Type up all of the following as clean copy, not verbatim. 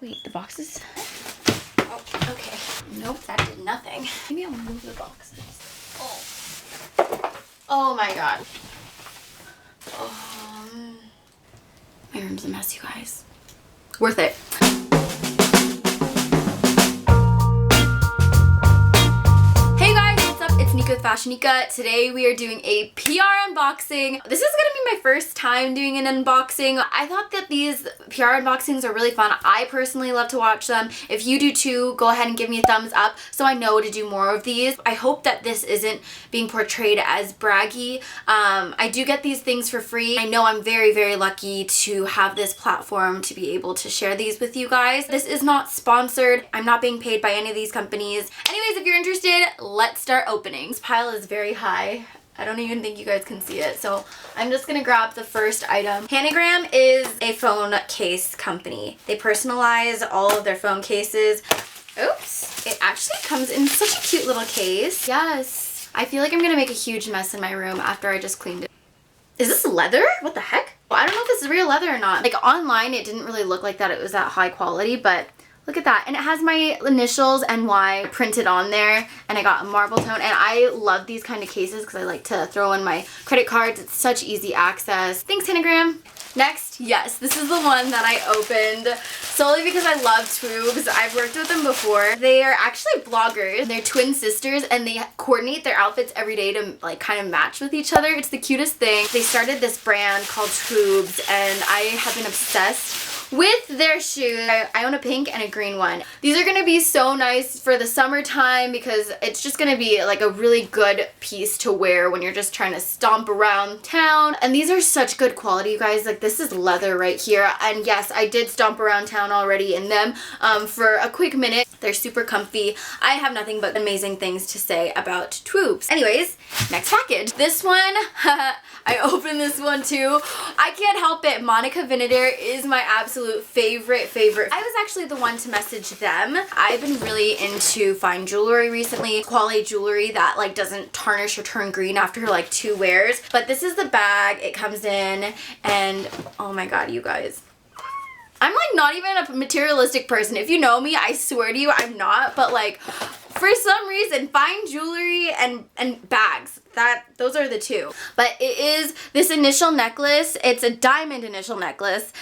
Wait, the boxes? Oh, okay. Nope, that did nothing. Maybe I'll move the boxes. Oh my god. My room's a mess, you guys. Worth it. With Fashionica. Today we are doing a PR unboxing. This is gonna be my first time doing an unboxing. I thought that these PR unboxings are really fun. I personally love to watch them. If you do too, go ahead and give me a thumbs up so I know to do more of these. I hope that this isn't being portrayed as braggy. I do get these things for free. I know I'm very, very lucky to have this platform to be able to share these with you guys. This is not sponsored. I'm not being paid by any of these companies. Anyways, if you're interested, let's start opening. This pile is very high. I don't even think you guys can see it. So I'm just gonna grab the first item. Hanagram is a phone case company. They personalize all of their phone cases. Oops. It actually comes in such a cute little case. Yes. I feel like I'm gonna make a huge mess in my room after I just cleaned it. Is this leather? What the heck? Well, I don't know if this is real leather or not. Like online, it didn't really look like that it was that high quality, but look at that. And it has my initials NY printed on there, and I got a marble tone. And I love these kind of cases because I like to throw in my credit cards. It's such easy access. Thanks, Hanagram. Next, yes, this is the one that I opened solely because I love Twoobs. I've worked with them before. They are actually bloggers. They're twin sisters and they coordinate their outfits every day to like kind of match with each other. It's the cutest thing. They started this brand called Twoobs and I have been obsessed with their shoes. I own a pink and a green one. These are gonna be so nice for the summertime because it's just gonna be like a really good piece to wear when you're just trying to stomp around town. And these are such good quality, you guys. Like this is leather right here. And yes, I did stomp around town already in them for a quick minute. They're super comfy. I have nothing but amazing things to say about Twoobs. Anyways, next package. This one, I opened this one too. I can't help it. Monica Vinader is my absolute favorite. I was actually the one to message them. I've been really into fine jewelry recently. Quality jewelry that like doesn't tarnish or turn green after like 2 wears. But this is the bag it comes in and oh my god, you guys. I'm like not even a materialistic person. If you know me, I swear to you, I'm not. But like for some reason, fine jewelry and bags, those are the two. But it is this initial necklace. It's a diamond initial necklace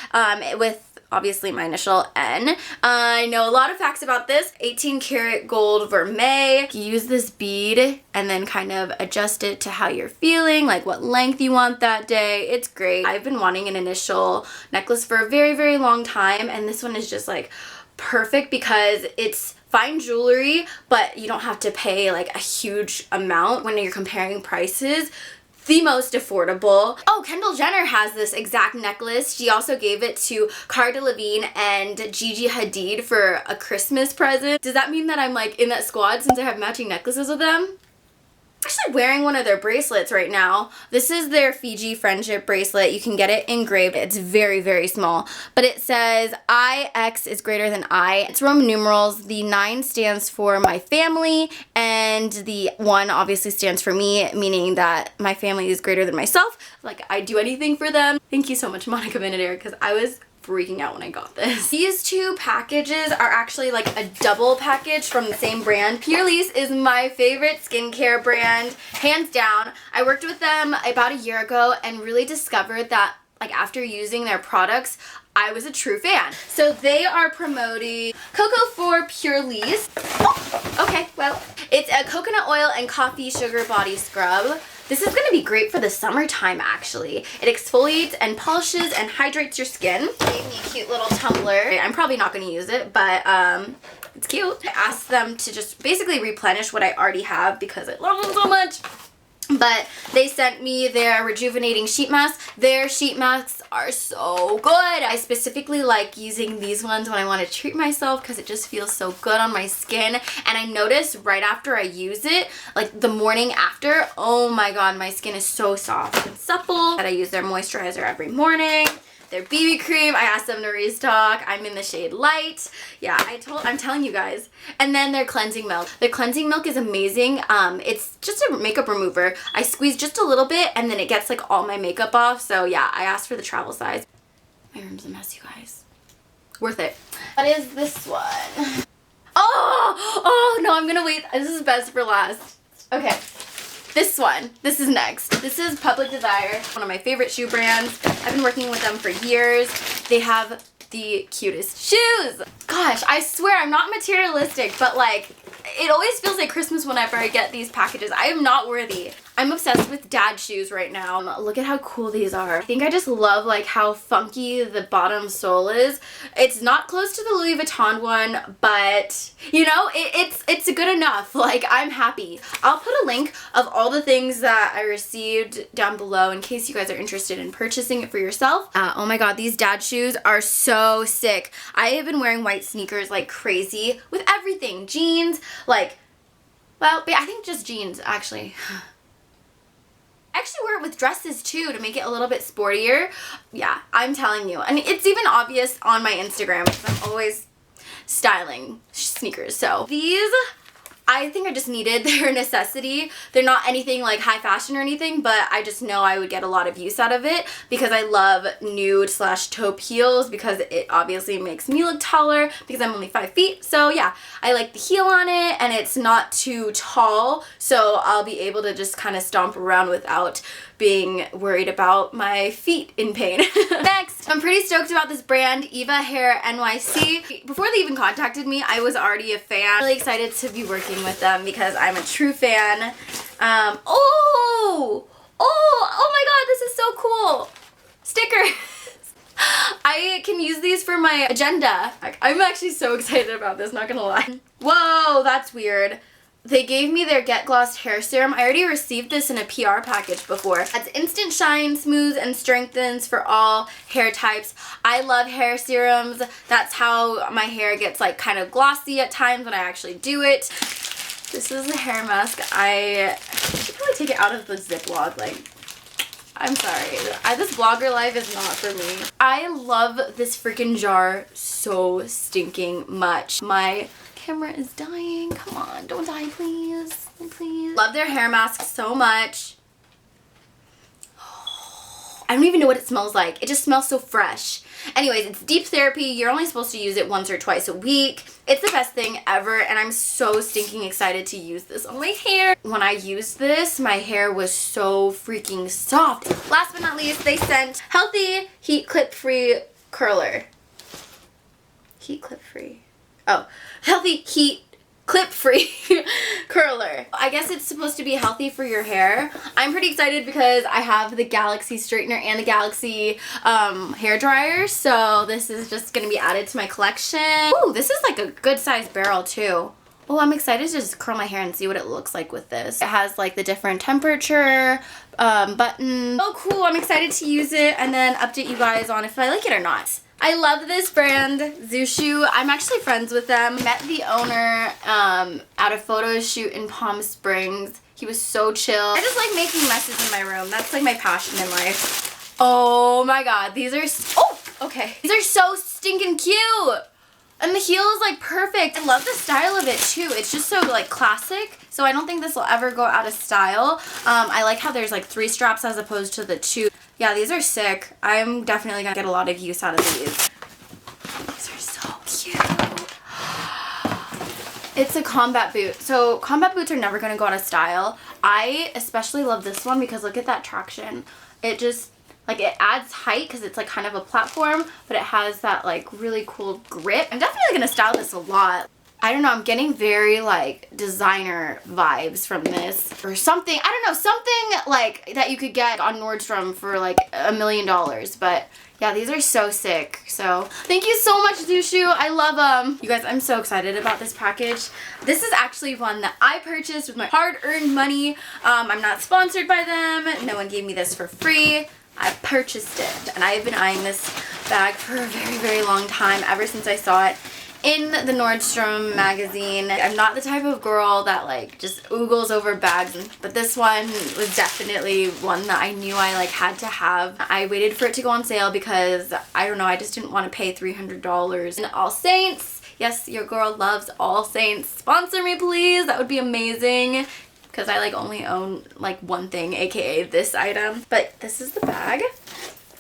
with obviously my initial N. I know a lot of facts about this. 18 karat gold vermeil. You use this bead and then kind of adjust it to how you're feeling, like what length you want that day. It's great. I've been wanting an initial necklace for a very, very long time, and this one is just like perfect because it's fine jewelry, but you don't have to pay like a huge amount when you're comparing prices. The most affordable. Oh, Kendall Jenner has this exact necklace. She also gave it to Cara Delevingne and Gigi Hadid for a Christmas present. Does that mean that I'm like in that squad since I have matching necklaces with them? I'm actually wearing one of their bracelets right now. This is their Fiji friendship bracelet. You can get it engraved. It's very, very small. But it says IX is greater than I. It's Roman numerals. The 9 stands for my family and the 1 obviously stands for me, meaning that my family is greater than myself. Like I do anything for them. Thank you so much, Monica Vinader, because I was freaking out when I got this. These 2 packages are actually like a double package from the same brand. Purlisse is my favorite skincare brand, hands down. I worked with them about a year ago and really discovered that like after using their products, I was a true fan. So they are promoting Cocoa for Purlisse. Oh, okay, well, it's a coconut oil and coffee sugar body scrub. This is going to be great for the summertime, actually. It exfoliates and polishes and hydrates your skin. Gave me a cute little tumbler. I'm probably not going to use it, but it's cute. I asked them to just basically replenish what I already have because I love them so much. But they sent me their rejuvenating sheet masks. Their sheet masks are so good. I specifically like using these ones when I want to treat myself because it just feels so good on my skin. And I notice right after I use it, like the morning after, oh my god, my skin is so soft and supple. And I use their moisturizer every morning. Their BB cream, I asked them to restock. I'm in the shade Light. Yeah, I'm telling you guys. And then their cleansing milk. Their cleansing milk is amazing. It's just a makeup remover. I squeeze just a little bit and then it gets like all my makeup off. So yeah, I asked for the travel size. My room's a mess, you guys. Worth it. What is this one? Oh no, I'm gonna wait. This is best for last. Okay. This one. This is next. This is Public Desire, one of my favorite shoe brands. I've been working with them for years. They have the cutest shoes. Gosh, I swear I'm not materialistic, but like, it always feels like Christmas whenever I get these packages. I am not worthy. I'm obsessed with dad shoes right now. Look at how cool these are. I think I just love like how funky the bottom sole is. It's not close to the Louis Vuitton one, but you know, it's good enough. Like, I'm happy. I'll put a link of all the things that I received down below in case you guys are interested in purchasing it for yourself. Oh my god, these dad shoes are so sick. I have been wearing white sneakers like crazy with everything. Jeans, like, well, I think just jeans actually. I actually wear it with dresses too to make it a little bit sportier. Yeah, I'm telling you. And it's even obvious on my Instagram because I'm always styling sneakers. So these, I think I just needed. They're a necessity. They're not anything like high fashion or anything, but I just know I would get a lot of use out of it because I love nude / taupe heels because it obviously makes me look taller because I'm only 5 feet. So yeah, I like the heel on it and it's not too tall, so I'll be able to just kind of stomp around without being worried about my feet in pain. Next, I'm pretty stoked about this brand, Eva NYC. Before they even contacted me, I was already a fan. I'm really excited to be working with them because I'm a true fan. Oh my god, this is so cool. Stickers. I can use these for my agenda. I'm actually so excited about this, not gonna lie. Whoa, that's weird. They gave me their Get Glossed hair serum. I already received this in a PR package before. It's instant shine, smooths, and strengthens for all hair types. I love hair serums. That's how my hair gets like kind of glossy at times when I actually do it. This is a hair mask. I should probably take it out of the Ziploc. Like, I'm sorry. This blogger life is not for me. I love this freaking jar so stinking much. My camera is dying. Come on, don't die, please. Please. Love their hair mask so much. I don't even know what it smells like. It just smells so fresh. Anyways, it's deep therapy. You're only supposed to use it once or twice a week. It's the best thing ever, and I'm so stinking excited to use this on my hair. When I used this, my hair was so freaking soft. Last but not least, they sent Healthy Heat Clip Free Curler. Heat Clip Free. Oh, Healthy Heat Clip Free Curler. I guess it's supposed to be healthy for your hair. I'm pretty excited because I have the Galaxy straightener and the Galaxy hair dryer, so this is just gonna be added to my collection. Ooh, this is like a good sized barrel too. Oh, I'm excited to just curl my hair and see what it looks like with this. It has like the different temperature button. Oh cool, I'm excited to use it and then update you guys on if I like it or not. I love this brand, ZooShoo. I'm actually friends with them. Met the owner at a photo shoot in Palm Springs. He was so chill. I just like making messes in my room. That's like my passion in life. Oh my god, these are okay. These are so stinking cute. And the heel is like perfect. I love the style of it too. It's just so like classic. So I don't think this will ever go out of style. I like how there's like 3 straps as opposed to the 2. Yeah, these are sick. I'm definitely gonna get a lot of use out of these. These are so cute. It's a combat boot. So combat boots are never gonna go out of style. I especially love this one because look at that traction. It just, like, it adds height because it's like kind of a platform, but it has that like really cool grip. I'm definitely gonna style this a lot. I don't know, I'm getting very like designer vibes from this or something. I don't know, something like that you could get on Nordstrom for like $1 million. But yeah, these are so sick. So thank you so much, ZooShoo. I love them. You guys, I'm so excited about this package. This is actually one that I purchased with my hard-earned money. I'm not sponsored by them. No one gave me this for free. I purchased it, and I have been eyeing this bag for a very, very long time, ever since I saw it in the Nordstrom magazine. I'm not the type of girl that like just oogles over bags, but this one was definitely one that I knew I like had to have. I waited for it to go on sale because I don't know, I just didn't want to pay $300. And All Saints, yes, your girl loves All Saints. Sponsor me, please. That would be amazing. Because I like only own like one thing, aka this item. But this is the bag.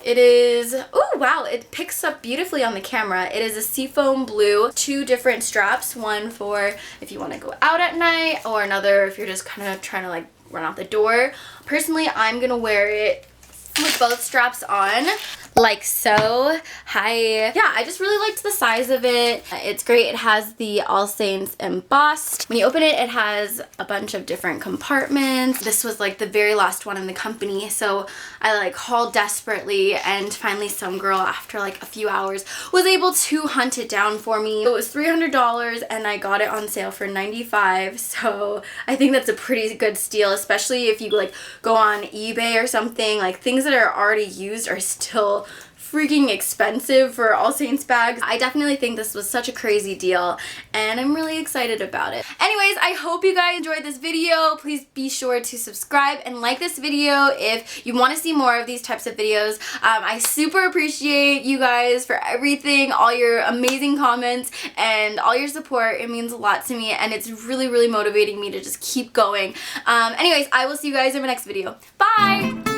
It is, oh wow, it picks up beautifully on the camera. It is a seafoam blue, 2 different straps, one for if you want to go out at night or another if you're just kind of trying to like run out the door. Personally, I'm gonna wear it with both straps on, like so. Yeah, I just really liked the size of it. It's great. It has the All Saints embossed. When you open it, it has a bunch of different compartments. This was like the very last one in the company, so I like hauled desperately, and finally some girl after like a few hours was able to hunt it down for me. It was $300 and I got it on sale for $95, so I think that's a pretty good steal, especially if you like go on eBay or something. Like things that are already used are still freaking expensive for All Saints bags. I definitely think this was such a crazy deal and I'm really excited about it. Anyways, I hope you guys enjoyed this video. Please be sure to subscribe and like this video if you want to see more of these types of videos. I super appreciate you guys for everything, all your amazing comments and all your support. It means a lot to me and it's really, really motivating me to just keep going. Anyways, I will see you guys in my next video. Bye!